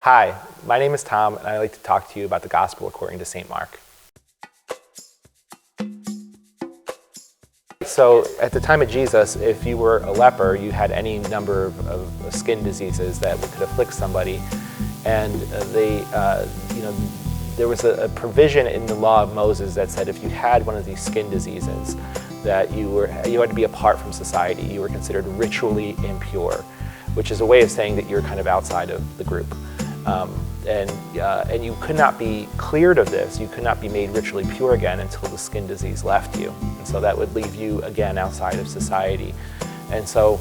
Hi, my name is Tom, and I'd like to talk to you about the Gospel according to St. Mark. So at the time of Jesus, if you were a leper, you had any number of skin diseases that could afflict somebody, and there was a provision in the law of Moses that said if you had one of these skin diseases, that you had to be apart from society. You were considered ritually impure, which is a way of saying that you're kind of outside of the group. And you could not be cleared of this. You could not be made ritually pure again until the skin disease left you. And so that would leave you again outside of society. And so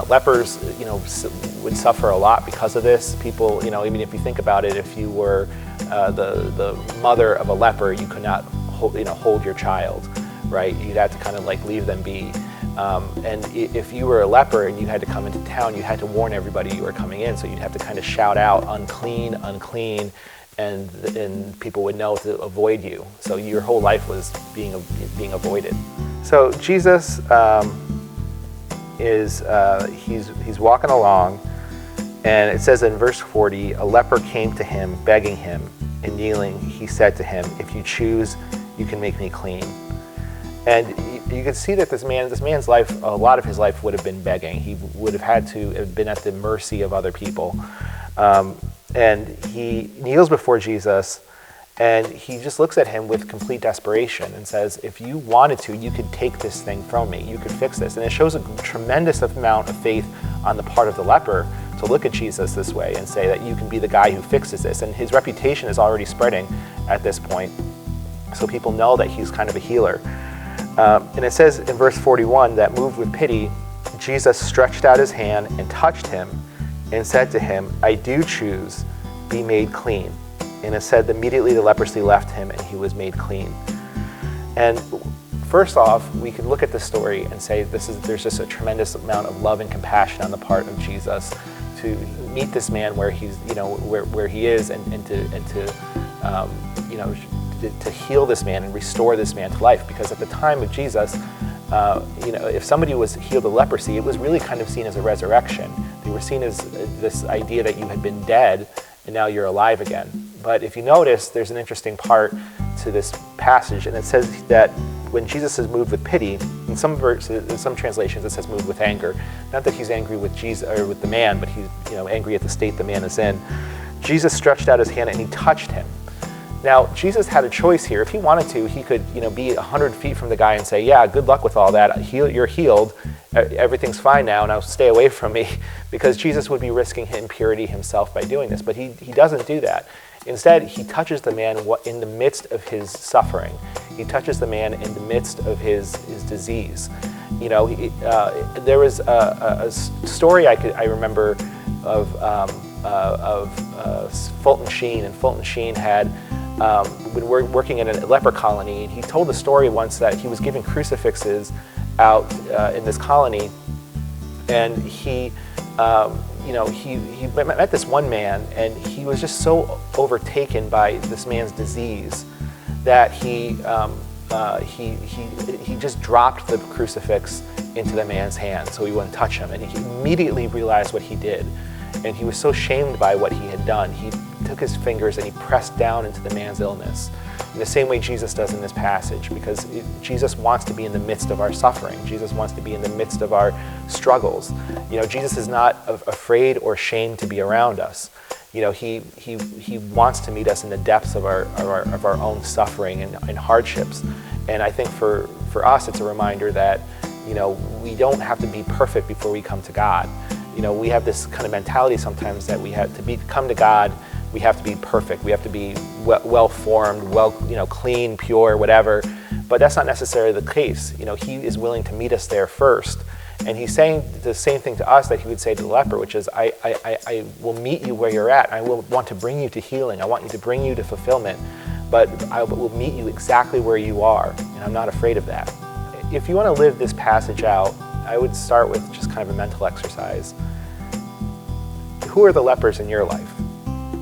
lepers, would suffer a lot because of this. People, even if you think about it, if you were the mother of a leper, you could not hold your child, right? You'd have to kind of like leave them be. And if you were a leper and you had to come into town, you had to warn everybody you were coming in. So you'd have to kind of shout out, unclean, unclean, and people would know to avoid you. So your whole life was being avoided. So Jesus he's walking along, and it says in verse 40, a leper came to him, begging him, and kneeling, he said to him, "If you choose, you can make me clean." And you can see that this man's life, a lot of his life would have been begging. He would have had to have been at the mercy of other people. And he kneels before Jesus, and he just looks at him with complete desperation and says, if you wanted to, you could take this thing from me. You could fix this. And it shows a tremendous amount of faith on the part of the leper to look at Jesus this way and say that you can be the guy who fixes this. And his reputation is already spreading at this point. So people know that he's kind of a healer. And it says in verse 41 that moved with pity, Jesus stretched out his hand and touched him and said to him, "I do choose, be made clean." And it said immediately the leprosy left him and he was made clean. And first off, we can look at this story and say there's just a tremendous amount of love and compassion on the part of Jesus to meet this man where he's, where he is, and to heal this man and restore this man to life. Because at the time of Jesus, if somebody was healed of leprosy, it was really kind of seen as a resurrection. They were seen as this idea that you had been dead and now you're alive again. But if you notice, there's an interesting part to this passage, and it says that when Jesus is moved with pity, in some verses, in some translations, it says moved with anger. Not that he's angry with Jesus or with the man, but he's angry at the state the man is in. Jesus stretched out his hand and he touched him. Now, Jesus had a choice here. If he wanted to, he could, be 100 feet from the guy and say, "Yeah, good luck with all that. You're healed. Everything's fine now. Now stay away from me," because Jesus would be risking impurity himself by doing this. But he doesn't do that. Instead, he touches the man in the midst of his suffering. He touches the man in the midst of his disease. There was a story I remember of Fulton Sheen, and Fulton Sheen had been working in a leper colony, and he told the story once that he was giving crucifixes out in this colony, and he met this one man, and he was just so overtaken by this man's disease that he just dropped the crucifix into the man's hand so he wouldn't touch him, and he immediately realized what he did. And he was so shamed by what he had done. He took his fingers and he pressed down into the man's illness in the same way Jesus does in this passage, because Jesus wants to be in the midst of our suffering. Jesus wants to be in the midst of our struggles. Jesus is not afraid or ashamed to be around us. He wants to meet us in the depths of our own suffering and hardships. And I think for us, it's a reminder that we don't have to be perfect before we come to God. We have this kind of mentality sometimes that we have to come to God, we have to be perfect. We have to be well-formed, clean, pure, whatever. But that's not necessarily the case. He is willing to meet us there first. And he's saying the same thing to us that he would say to the leper, which is, I will meet you where you're at. I will want to bring you to healing. I want you to bring you to fulfillment. But I will meet you exactly where you are. And I'm not afraid of that. If you want to live this passage out, I would start with just kind of a mental exercise. Who are the lepers in your life?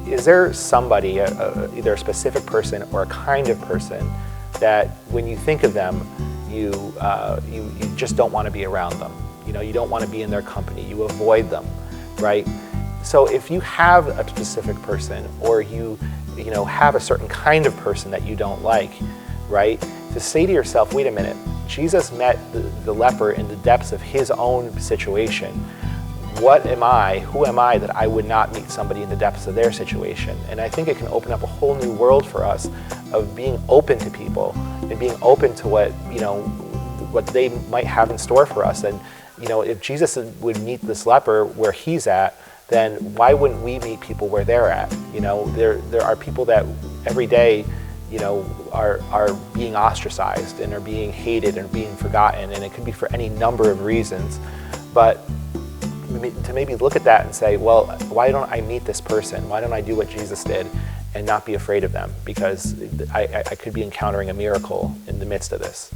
Is there somebody, either a specific person or a kind of person, that when you think of them, you just don't want to be around them? You don't want to be in their company. You avoid them, right? So if you have a specific person, or you have a certain kind of person that you don't like, right? To say to yourself, wait a minute, Jesus met the leper in the depths of his own situation. What am I, who am I that I would not meet somebody in the depths of their situation? And I think it can open up a whole new world for us of being open to people and being open to what they might have in store for us. And if Jesus would meet this leper where he's at, then why wouldn't we meet people where they're at? There are people that every day, are being ostracized and are being hated and being forgotten, and it could be for any number of reasons. But to maybe look at that and say, well, why don't I meet this person? Why don't I do what Jesus did and not be afraid of them? Because I could be encountering a miracle in the midst of this.